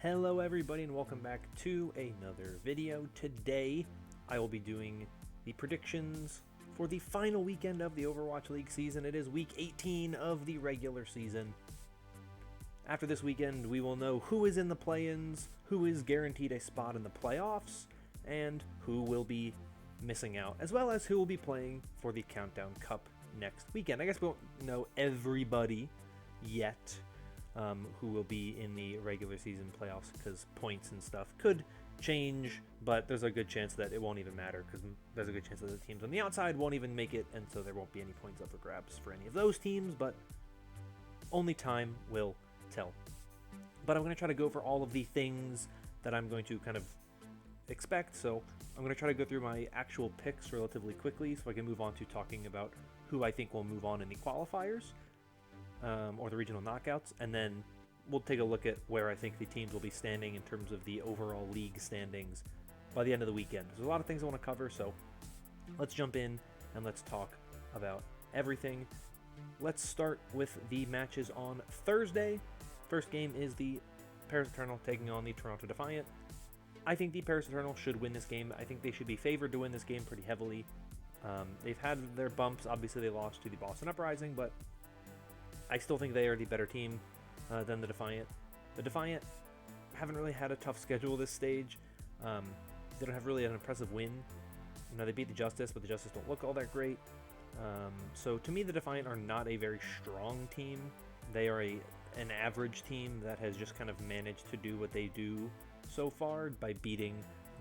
Hello everybody and welcome back to another video. Today I will be doing the predictions for the final weekend of the Overwatch League season. It is week 18 of the regular season. After this weekend we will know who is in the play-ins, who is guaranteed a spot in the playoffs, and who will be missing out, as well as who will be playing for the Countdown Cup next weekend. I guess we won't know everybody yet. Who will be in the regular season playoffs, because points and stuff could change, but there's a good chance that it won't even matter, because there's a good chance that the teams on the outside won't even make it, and so there won't be any points up for grabs for any of those teams, but only time will tell. But I'm going to try to go over all of the things that I'm going to kind of expect, so I'm going to try to go through my actual picks relatively quickly so I can move on to talking about who I think will move on in the qualifiers. Or the regional knockouts, and then we'll take a look at where I think the teams will be standing in terms of the overall league standings by the end of the weekend. There's a lot of things I want to cover, so let's jump in and let's talk about everything. Let's start with the matches on Thursday. First game is the Paris Eternal taking on the Toronto Defiant. I think the Paris Eternal should win this game. I think they should be favored to win this game pretty heavily. They've had their bumps. Obviously, they lost to the Boston Uprising, but I still think they are the better team than the Defiant. The Defiant haven't really had a tough schedule this stage. They don't have really an impressive win. You know, they beat the Justice, but the Justice don't look all that great. So to me, the Defiant are not a very strong team. They are an average team that has just kind of managed to do what they do so far by beating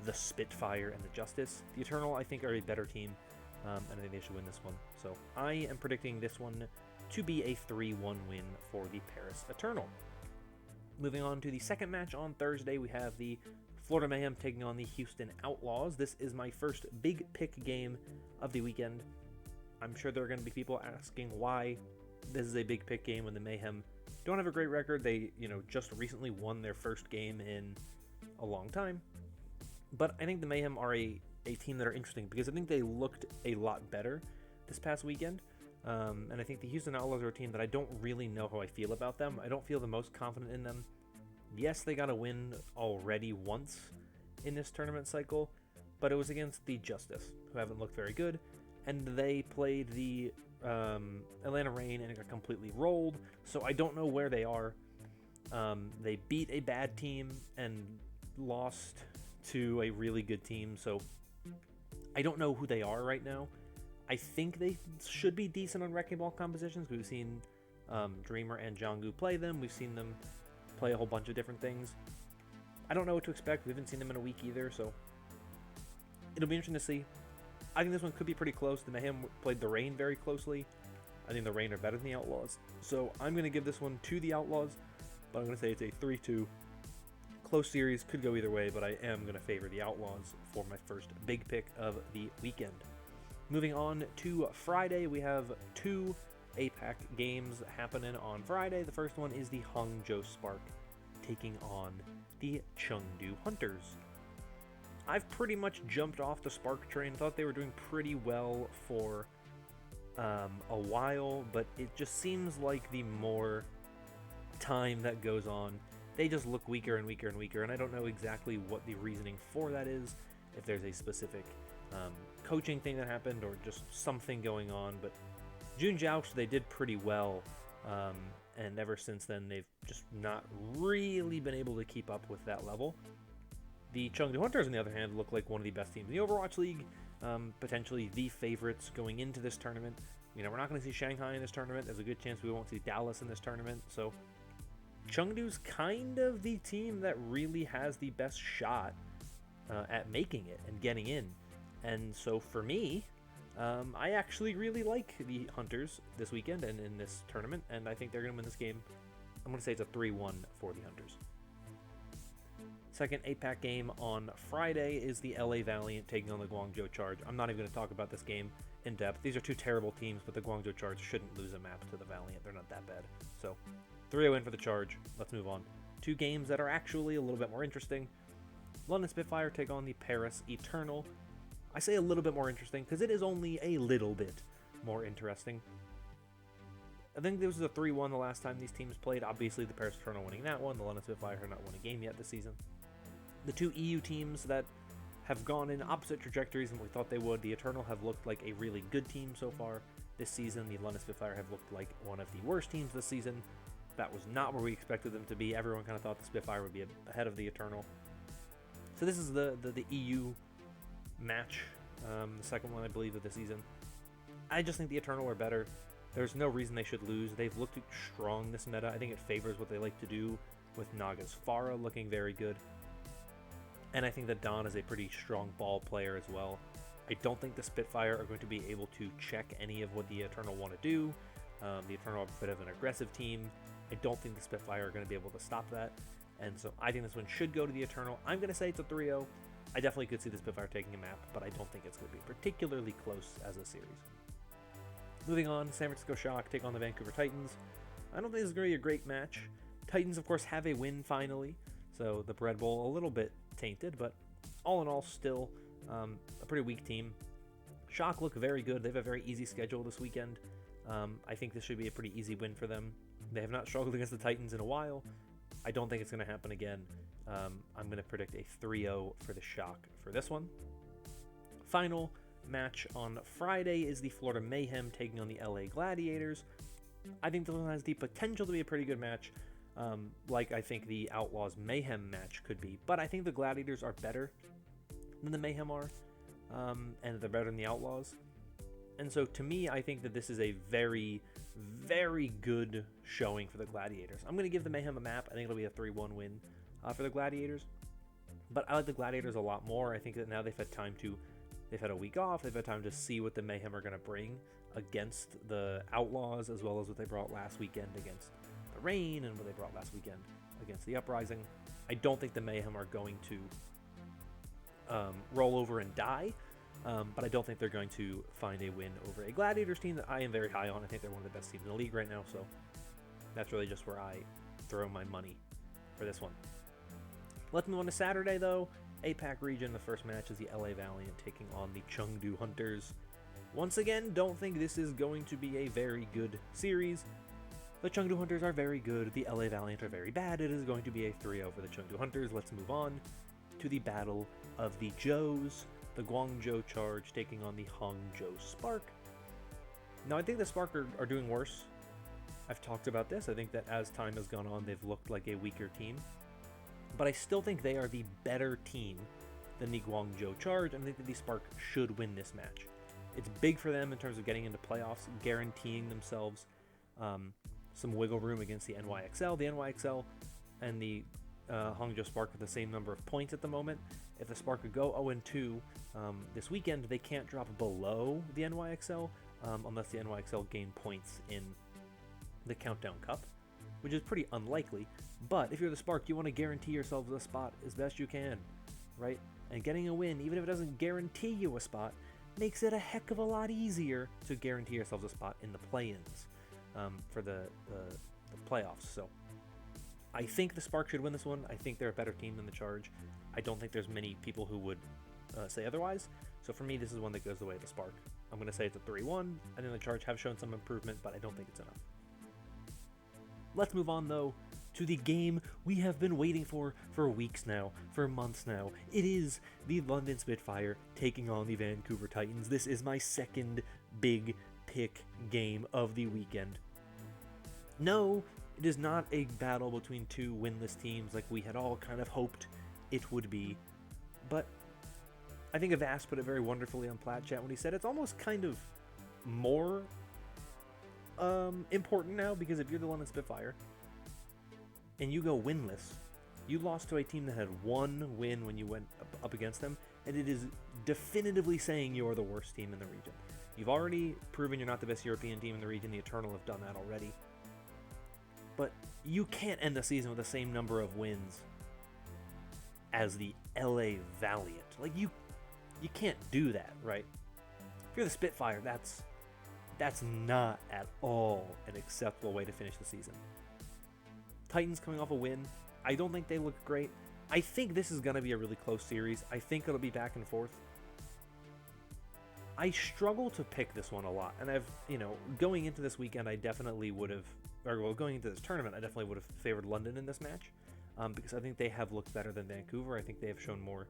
the Spitfire and the Justice. The Eternal, I think, are a better team, and I think they should win this one. So I am predicting this one to be a 3-1 win for the Paris Eternal. Moving on to the second match on Thursday, we have the Florida Mayhem taking on the Houston Outlaws. This is my first big pick game of the weekend. I'm sure there are going to be people asking why this is a big pick game when the Mayhem don't have a great record. They, just recently won their first game in a long time. But I think the Mayhem are a team that are interesting because I think they looked a lot better this past weekend. And I think the Houston Outlaws are a team that I don't really know how I feel about them. I don't feel the most confident in them. Yes, they got a win already once in this tournament cycle, but it was against the Justice, who haven't looked very good, and they played the Atlanta Reign and it got completely rolled, so I don't know where they are. They beat a bad team and lost to a really good team, so I don't know who they are right now. I think they should be decent on Wrecking Ball compositions. We've seen Dreamer and Jonggu play them. We've seen them play a whole bunch of different things. I don't know what to expect. We haven't seen them in a week either, so it'll be interesting to see. I think this one could be pretty close. The Mayhem played the Reign very closely. I think the Reign are better than the Outlaws. So I'm going to give this one to the Outlaws, but I'm going to say it's a 3-2. Close series, could go either way, but I am going to favor the Outlaws for my first big pick of the weekend. Moving on to Friday, we have two APAC games happening on Friday. The first one is the Hangzhou Spark taking on the Chengdu Hunters. I've pretty much jumped off the Spark train. Thought they were doing pretty well for a while, but it just seems like the more time that goes on, they just look weaker and weaker and weaker, and I don't know exactly what the reasoning for that is, if there's a specific coaching thing that happened or just something going on, but June Joust, they did pretty well, and ever since then they've just not really been able to keep up with that level. The Chengdu Hunters, on the other hand, look like one of the best teams in the Overwatch League, potentially the favorites going into this tournament. We're not going to see Shanghai in this tournament. There's a good chance we won't see Dallas in this tournament, so Chengdu's kind of the team that really has the best shot at making it and getting in. And so for me, I actually really like the Hunters this weekend and in this tournament, and I think they're going to win this game. I'm going to say it's a 3-1 for the Hunters. Second APAC game on Friday is the LA Valiant taking on the Guangzhou Charge. I'm not even going to talk about this game in depth. These are two terrible teams, but the Guangzhou Charge shouldn't lose a map to the Valiant. They're not that bad. So 3-0 win for the Charge. Let's move on. Two games that are actually a little bit more interesting. London Spitfire take on the Paris Eternal. I say a little bit more interesting because it is only a little bit more interesting. I think this was a 3-1 the last time these teams played. Obviously, the Paris Eternal winning that one. The London Spitfire have not won a game yet this season. The two EU teams that have gone in opposite trajectories than we thought they would. The Eternal have looked like a really good team so far this season. The London Spitfire have looked like one of the worst teams this season. That was not where we expected them to be. Everyone kind of thought the Spitfire would be ahead of the Eternal. So this is the EU match, the second one, I believe, of the season. I just think the Eternal are better. There's no reason they should lose. They've looked strong this meta. I think it favors what they like to do, with Naga's Pharah looking very good. And I think that Dawn is a pretty strong ball player as well. I don't think the Spitfire are going to be able to check any of what the Eternal want to do. The Eternal are a bit of an aggressive team. I don't think the Spitfire are going to be able to stop that. And so I think this one should go to the Eternal. I'm going to say it's a 3-0. I definitely could see the Spitfire taking a map, but I don't think it's going to be particularly close as a series. Moving on, San Francisco Shock take on the Vancouver Titans. I don't think this is going to be a great match. Titans, of course, have a win finally, so the Bread Bowl a little bit tainted, but all in all, still a pretty weak team. Shock look very good. They have a very easy schedule this weekend. I think this should be a pretty easy win for them. They have not struggled against the Titans in a while. I don't think it's going to happen again. I'm going to predict a 3-0 for the Shock for this one. Final match on Friday is the Florida Mayhem taking on the LA Gladiators. I think this one has the potential to be a pretty good match, like I think the Outlaws Mayhem match could be. But I think the Gladiators are better than the Mayhem are, and they're better than the Outlaws. And so to me, I think that this is a very, very good showing for the Gladiators. I'm going to give the Mayhem a map. I think it'll be a 3-1 win for the Gladiators. But I like the Gladiators a lot more. I think that now they've had a week off. They've had time to see what the Mayhem are going to bring against the Outlaws, as well as what they brought last weekend against the Reign and what they brought last weekend against the Uprising. I don't think the Mayhem are going to roll over and die, but I don't think they're going to find a win over a Gladiators team that I am very high on. I think they're one of the best teams in the league right now, so that's really just where I throw my money for this one. Let's move on to Saturday, though. APAC region, the first match is the LA Valiant taking on the Chengdu Hunters. Once again, don't think this is going to be a very good series. The Chengdu Hunters are very good. The LA Valiant are very bad. It is going to be a 3-0 for the Chengdu Hunters. Let's move on to the Battle of the Zhous. The Guangzhou Charge taking on the Hangzhou Spark. Now, I think the Spark are doing worse. I've talked about this. I think that as time has gone on, they've looked like a weaker team. But I still think they are the better team than the Guangzhou Charge, and I think that the Spark should win this match. It's big for them in terms of getting into playoffs, guaranteeing themselves some wiggle room against the NYXL. The NYXL and the Hangzhou Spark have the same number of points at the moment. If the Spark could go 0-2 this weekend, they can't drop below the NYXL unless the NYXL gain points in the Countdown Cup, which is pretty unlikely. But if you're the Spark, you want to guarantee yourselves a spot as best you can, right? And getting a win, even if it doesn't guarantee you a spot, makes it a heck of a lot easier to guarantee yourselves a spot in the play-ins for the playoffs. So I think the Spark should win this one. I think they're a better team than the Charge. I don't think there's many people who would say otherwise. So for me, this is one that goes the way of the Spark. I'm going to say it's a 3-1. I think the Charge have shown some improvement, but I don't think it's enough. Let's move on, though, to the game we have been waiting for weeks now, for months now. It is the London Spitfire taking on the Vancouver Titans. This is my second big pick game of the weekend. No, it is not a battle between two winless teams like we had all kind of hoped it would be, but I think Avast put it very wonderfully on Plat Chat when he said it's almost kind of more important now, because if you're the London Spitfire and you go winless, you lost to a team that had one win when you went up against them, and it is definitively saying you're the worst team in the region. You've already proven you're not the best European team in the region. The Eternal have done that already. But you can't end the season with the same number of wins as the LA Valiant. Like, you can't do that, right? If you're the Spitfire, that's not at all an acceptable way to finish the season. Titans coming off a win. I don't think they look great. I think this is going to be a really close series. I think it'll be back and forth. I struggle to pick this one a lot, and going into this weekend, I definitely would have, going into this tournament, I definitely would have favored London in this match, because I think they have looked better than Vancouver. I think they have shown more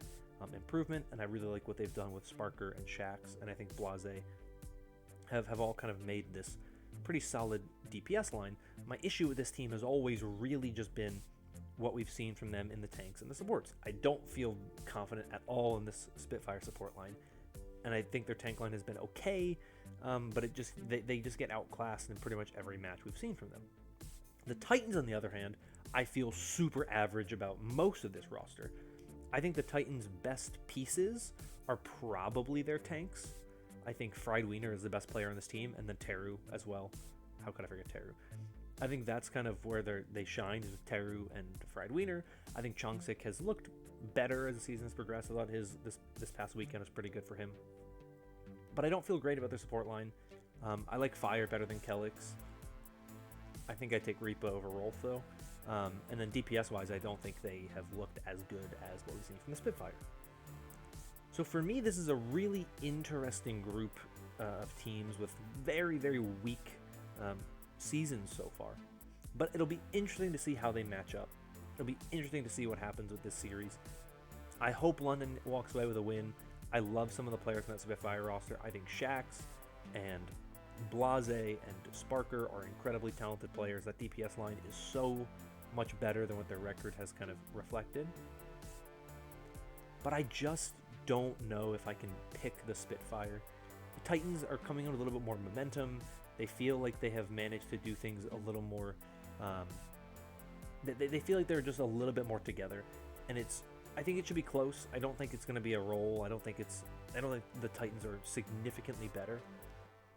improvement, and I really like what they've done with Sparker and Shax, and I think Blase have all kind of made this pretty solid DPS line. My issue with this team has always really just been what we've seen from them in the tanks and the supports. I don't feel confident at all in this Spitfire support line, and I think their tank line has been okay, but they just get outclassed in pretty much every match we've seen from them. The Titans, on the other hand, I feel super average about most of this roster. I think the Titans' best pieces are probably their tanks. I think Fried Wiener is the best player on this team, and then Teru as well. How could I forget Teru? I think that's kind of where they shine, is with Teru and Fried Wiener. I think Chongsik has looked better as the season has progressed. I thought this past weekend was pretty good for him. But I don't feel great about their support line. I like Fire better than Kelix. I think I take Reaper over Rolf, though. And then DPS-wise, I don't think they have looked as good as what we've seen from the Spitfire. So for me, this is a really interesting group of teams with very, very weak seasons so far. But it'll be interesting to see how they match up. It'll be interesting to see what happens with this series. I hope London walks away with a win. I love some of the players in that Spitfire roster. I think Shax and Blase and Sparker are incredibly talented players. That DPS line is so much better than what their record has kind of reflected. But I just don't know if I can pick the Spitfire. The Titans are coming in with a little bit more momentum. They feel like they have managed to do things a little more. They feel like they're just a little bit more together, and I think it should be close. I don't think it's going to be a roll. I don't think the Titans are significantly better,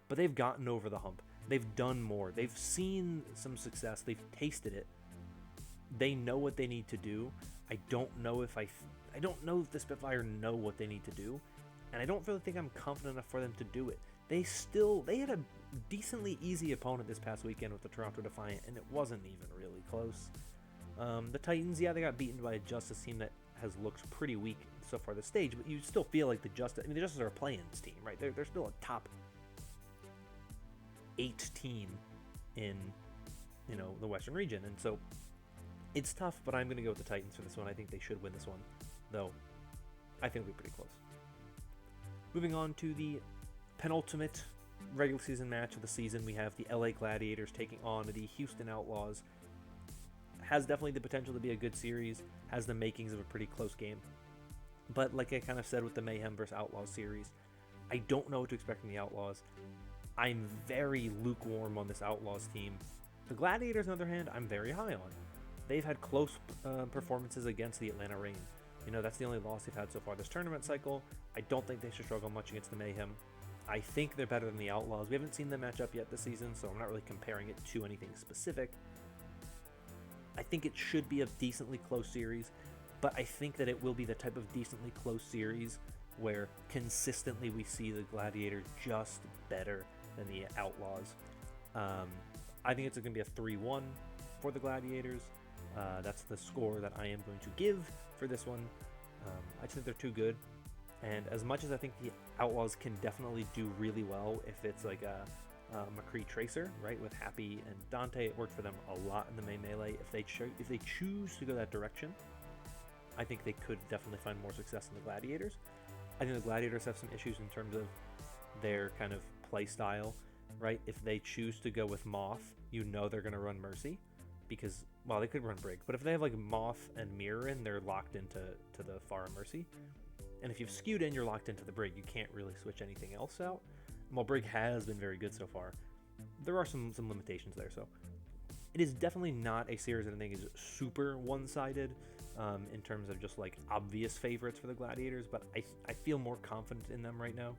but they've gotten over the hump. They've done more. They've seen some success. They've tasted it. They know what they need to do. I don't know if the Spitfire know what they need to do, and I don't really think I'm confident enough for them to do it. They had a decently easy opponent this past weekend with the Toronto Defiant, and it wasn't even really close. The Titans, yeah, they got beaten by a Justice team that has looked pretty weak so far this stage, but you still feel like the Justice are a play-ins team, right? They're still a top 8 team in the Western region, and so it's tough, but I'm going to go with the Titans for this one. I think they should win this one, though I think it'll be pretty close. Moving on to the penultimate regular season match of the season, we have the LA Gladiators taking on the Houston Outlaws. Has definitely the potential to be a good series, has the makings of a pretty close game. But like I kind of said with the Mayhem vs. Outlaws series, I don't know what to expect from the Outlaws. I'm very lukewarm on this Outlaws team. The Gladiators, on the other hand, I'm very high on. They've had close performances against the Atlanta Reign. That's the only loss they've had so far this tournament cycle. I don't think they should struggle much against the Mayhem. I think they're better than the Outlaws. We haven't seen them match up yet this season, so I'm not really comparing it to anything specific. I think it should be a decently close series, but I think that it will be the type of decently close series where consistently we see the Gladiators just better than the Outlaws. I think it's going to be a 3-1 for the Gladiators. That's the score that I am going to give for this one. I just think they're too good. And as much as I think the Outlaws can definitely do really well if it's like a McCree Tracer, right, with Happy and Dante, it worked for them a lot in the main melee. If they choose to go that direction, I think they could definitely find more success in the Gladiators. I think the Gladiators have some issues in terms of their kind of play style, right? If they choose to go with Moth, they're going to run Mercy, because, well, they could run Brig, but if they have like Moth and Mirror in, they're locked into the Pharah Mercy. And if you've skewed in, you're locked into the Brig. You can't really switch anything else out. While Brig has been very good so far, there are some limitations there. So it is definitely not a series that I think is super one-sided in terms of just like obvious favorites for the Gladiators, but I feel more confident in them right now.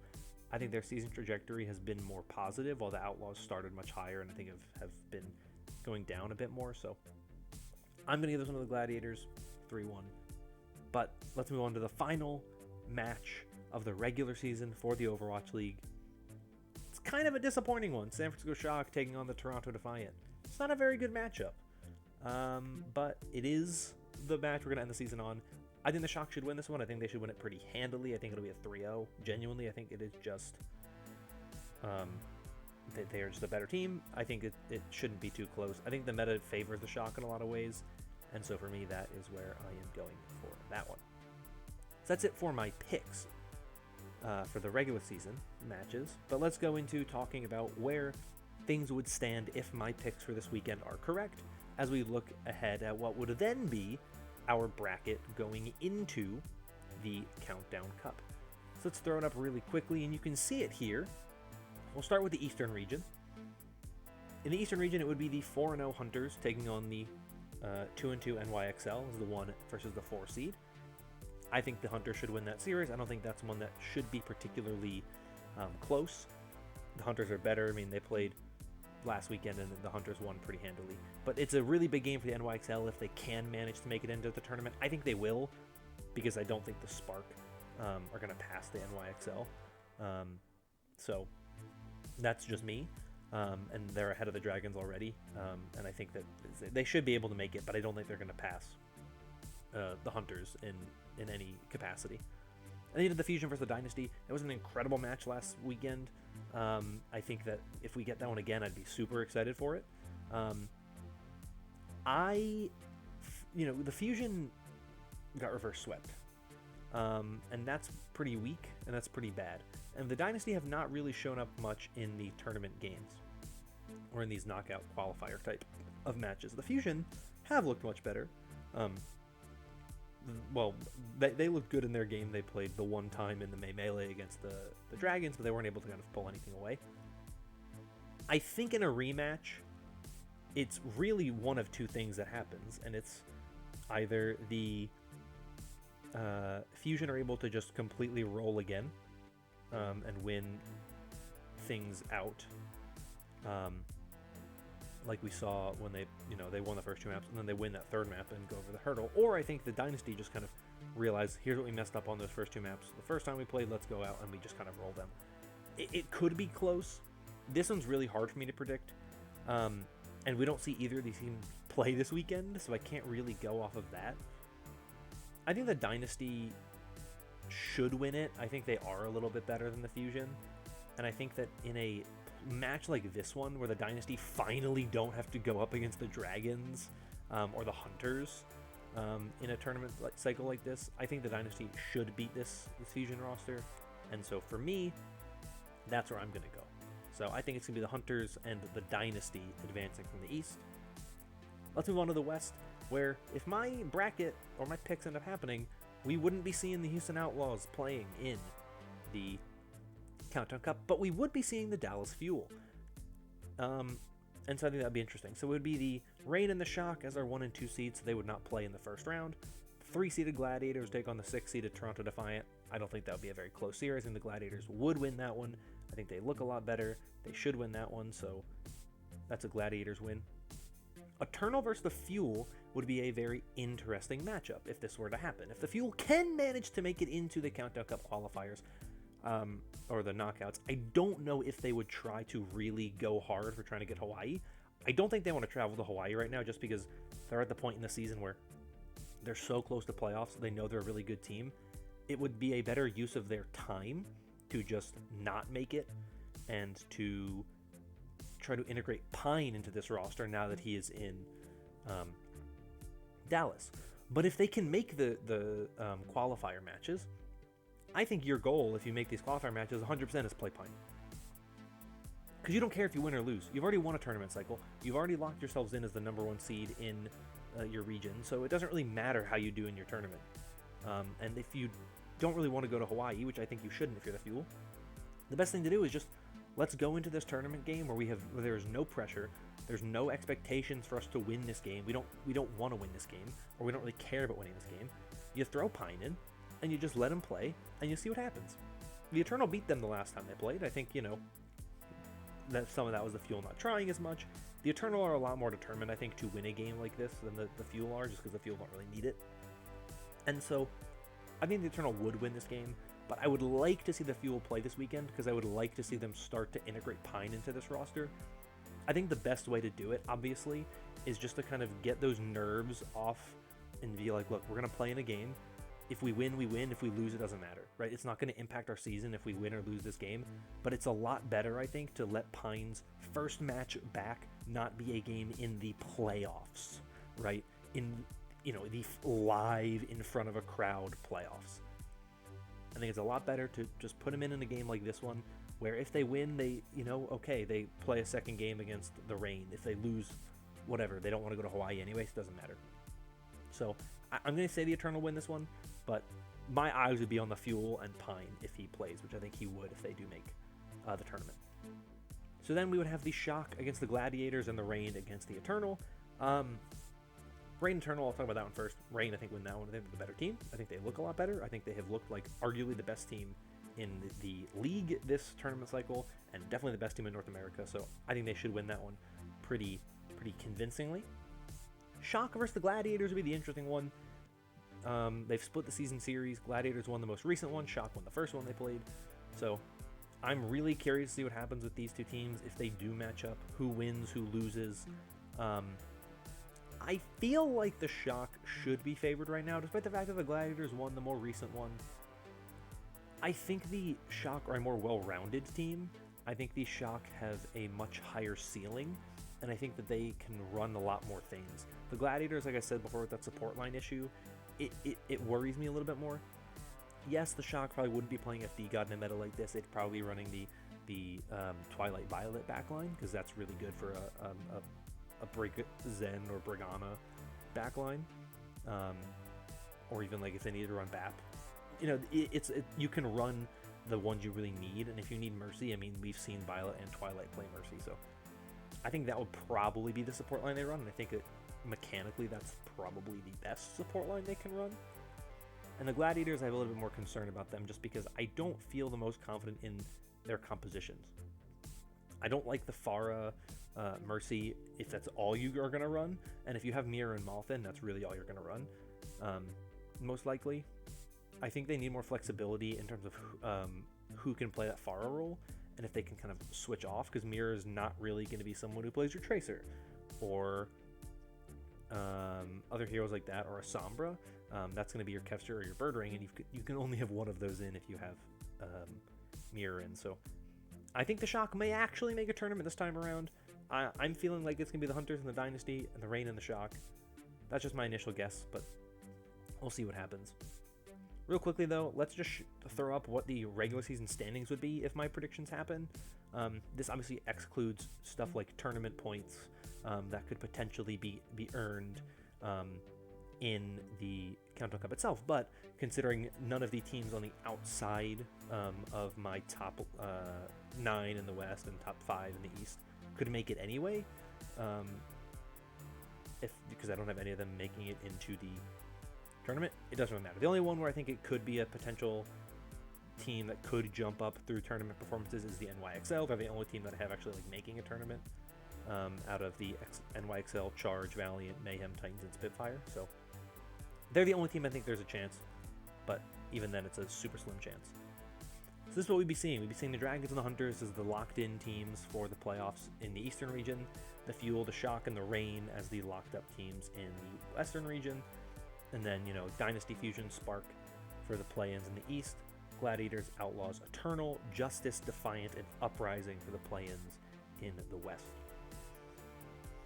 I think their season trajectory has been more positive, while the Outlaws started much higher and I think have been going down a bit more. So I'm going to give this one to the Gladiators, 3-1. But let's move on to the final match of the regular season for the Overwatch League. It's kind of a disappointing one. San Francisco Shock taking on the Toronto Defiant. It's not a very good matchup, but it is the match we're going to end the season on. I think the Shock should win this one. I think they should win it pretty handily. I think it'll be a 3-0. Genuinely, I think it is just They are just a better team. I think it shouldn't be too close. I think the meta favors the Shock in a lot of ways, and so for me, that is where I am going for that one. So that's it for my picks for the regular season matches. But let's go into talking about where things would stand if my picks for this weekend are correct, as we look ahead at what would then be our bracket going into the Countdown Cup. So let's throw it up really quickly, and you can see it here. We'll start with the Eastern region. In the Eastern region, it would be the 4-0 Hunters taking on the 2-2 NYXL as the 1 versus the 4 seed. I think the Hunters should win that series. I don't think that's one that should be particularly close. The Hunters are better. I mean, they played last weekend and the Hunters won pretty handily. But it's a really big game for the NYXL if they can manage to make it into the tournament. I think they will, because I don't think the Spark are going to pass the NYXL. So that's just me. And they're ahead of the Dragons already. And I think that they should be able to make it, but I don't think they're going to pass the Hunters in any capacity. And then you did the Fusion versus the Dynasty. It was an incredible match last weekend. I think that if we get that one again, I'd be super excited for it. The Fusion got reverse swept. And that's pretty weak, and that's pretty bad. And the Dynasty have not really shown up much in the tournament games, or in these knockout qualifier type of matches. The Fusion have looked much better. Well, they looked good in their game they played the one time in the Melee against the Dragons, but they weren't able to kind of pull anything away. I think in a rematch, it's really one of two things that happens, and it's either the Fusion are able to just completely roll again and win things out, like we saw when they won the first 2 maps, and then they win that third map and go over the hurdle. Or I think the Dynasty just kind of realized, here's what we messed up on those first 2 maps. The first time we played, let's go out, and we just kind of roll them. It could be close. This one's really hard for me to predict, and we don't see either of these teams play this weekend, so I can't really go off of that. I think the Dynasty should win it. I think they are a little bit better than the Fusion, and I think that in a match like this one, where the Dynasty finally don't have to go up against the Dragons or the Hunters in a tournament cycle like this, I think the Dynasty should beat this Fusion roster, and so for me, that's where I'm going to go. So I think it's going to be the Hunters and the Dynasty advancing from the East. Let's move on to the West, where if my bracket or my picks end up happening, we wouldn't be seeing the Houston Outlaws playing in the Countdown Cup, but we would be seeing the Dallas Fuel. And so I think that'd be interesting. So it would be the Reign and the Shock as our 1 and 2 seeds, so they would not play in the first round. 3-seeded Gladiators take on the 6-seeded Toronto Defiant. I don't think that would be a very close series, and the Gladiators would win that one. I think they look a lot better. They should win that one, so that's a Gladiators win. Eternal versus the Fuel would be a very interesting matchup if this were to happen. If the Fuel can manage to make it into the Countdown Cup qualifiers, or the knockouts, I don't know if they would try to really go hard for trying to get Hawaii. I don't think they want to travel to Hawaii right now, just because they're at the point in the season where they're so close to playoffs. They know they're a really good team. It would be a better use of their time to just not make it and to try to integrate Pine into this roster now that he is in Dallas. But if they can make the qualifier matches, I think your goal, if you make these qualifier matches, 100% is play Pine. Because you don't care if you win or lose. You've already won a tournament cycle. You've already locked yourselves in as the number 1 seed in your region, so it doesn't really matter how you do in your tournament. And if you don't really want to go to Hawaii, which I think you shouldn't if you're the Fuel, the best thing to do is just let's go into this tournament game where there is no pressure. There's no expectations for us to win this game. We don't want to win this game, or we don't really care about winning this game. You throw Pine in, and you just let him play, and you see what happens. The Eternal beat them the last time they played. I think, that some of that was the Fuel not trying as much. The Eternal are a lot more determined, I think, to win a game like this than the Fuel are, just because the Fuel don't really need it. And so, I think the Eternal would win this game, but I would like to see the Fuel play this weekend, because I would like to see them start to integrate Pine into this roster. I think the best way to do it, obviously, is just to kind of get those nerves off and be like, look, we're going to play in a game. if we win, we win. If we lose, it doesn't matter, right? It's not going to impact our season if we win or lose this game, but it's a lot better, I think, to let Pine's first match back not be a game in the playoffs, right? In, you know, the live in front of a crowd playoffs. I think it's a lot better to just put them in a game like this one, where if they win, they, you know, okay, they play a second game against the Reign. If they lose, whatever, they don't want to go to Hawaii anyways, it doesn't matter. So I'm going to say the Eternal win this one, but my eyes would be on the Fuel and Pine if he plays, which I think he would if they do make the tournament. So then we would have the Shock against the Gladiators and the Reign against the Eternal. Reign Eternal, I'll talk about that one first. Reign, I think, win that one. I think they're the better team. I think they look a lot better. I think they have looked like arguably the best team in the league this tournament cycle, and definitely the best team in North America. So I think they should win that one pretty convincingly. Shock versus the Gladiators would be the interesting one. They've split the season series. Gladiators won the most recent one. Shock won the first one they played. So I'm really curious to see what happens with these two teams if they do match up. Who wins, who loses. I feel like the Shock should be favored right now, despite the fact that the Gladiators won the more recent one. I think the Shock are a more well-rounded team. I think the Shock have a much higher ceiling, and I think that they can run a lot more things. The Gladiators, like I said before, with that support line issue, it worries me a little bit more. Yes, the Shock probably wouldn't be playing FD God in a meta like this. They'd probably be running the Twilight Violet backline, because that's really good for a Brig Zen or Brigana backline, or even like if they need to run BAP. You know, you can run the ones you really need, and if you need Mercy, I mean, we've seen Violet and Twilight play Mercy, so I think that would probably be the support line they run, and I think that mechanically that's probably the best support line they can run. And the Gladiators, I have a little bit more concern about them just because I don't feel the most confident in their compositions. I don't like the Pharah Mercy if that's all you are going to run, and if you have Mirror and Malthin, that's really all you're going to run, most likely. I think they need more flexibility in terms of who can play that Pharah role, and if they can kind of switch off, because Mirror is not really going to be someone who plays your Tracer, or other heroes like that, or a Sombra. That's going to be your Kevster or your Bird Ring, and you can only have one of those in if you have Mirror in, so I think the Shock may actually make a tournament this time around. I'm feeling like it's going to be the Hunters and the Dynasty, and the Reign and the Shock. That's just my initial guess, but we'll see what happens. Real quickly, though, let's just throw up what the regular season standings would be if my predictions happen. This obviously excludes stuff like tournament points that could potentially be earned in the Countdown Cup itself, but considering none of the teams on the outside of my top 9 in the West and top 5 in the East could make it anyway, because I don't have any of them making it into the tournament, it doesn't really matter. The only one where I think it could be a potential team that could jump up through tournament performances is the NYXL. They're the only team that I have actually like making a tournament out of the NYXL, Charge, Valiant, Mayhem, Titans, and Spitfire. So they're the only team I think there's a chance, but even then it's a super slim chance. So this is what we'd be seeing. We'd be seeing the Dragons and the Hunters as the locked-in teams for the playoffs in the Eastern region, the Fuel, the Shock, and the Reign as the locked-up teams in the Western region, and then, you know, Dynasty, Fusion, Spark for the play-ins in the East, Gladiators, Outlaws, Eternal, Justice, Defiant, and Uprising for the play-ins in the West.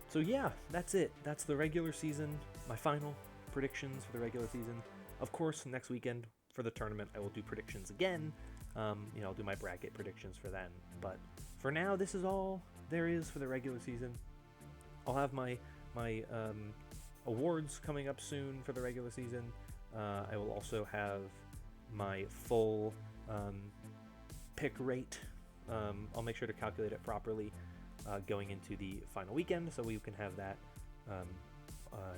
So yeah, that's it. That's the regular season, my final predictions for the regular season. Of course, next weekend for the tournament, I will do predictions again. You know, I'll do my bracket predictions for then. But for now, this is all there is for the regular season. I'll have my awards coming up soon for the regular season. I will also have my full pick rate. I'll make sure to calculate it properly going into the final weekend, so we can have that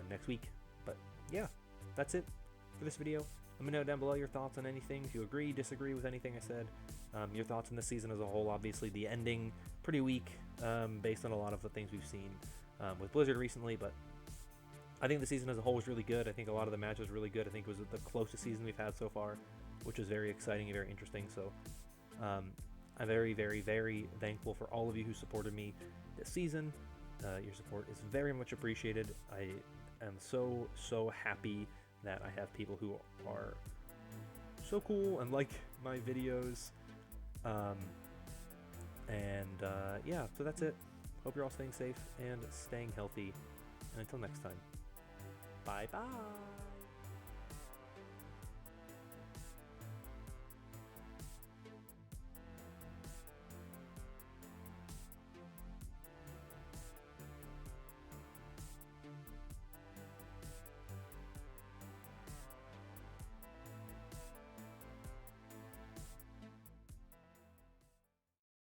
next week. But yeah, that's it for this video. Let me know down below your thoughts on anything, if you agree, disagree with anything I said, your thoughts on the season as a whole. Obviously the ending pretty weak based on a lot of the things we've seen with Blizzard recently, but I think the season as a whole was really good. I think a lot of the matches were really good. I think it was the closest season we've had so far, which is very exciting and very interesting. So I'm very, very, very thankful for all of you who supported me this season. Your support is very much appreciated. I am so happy that I have people who are so cool and like my videos. Yeah, so that's it. Hope you're all staying safe and staying healthy. And until next time, bye bye.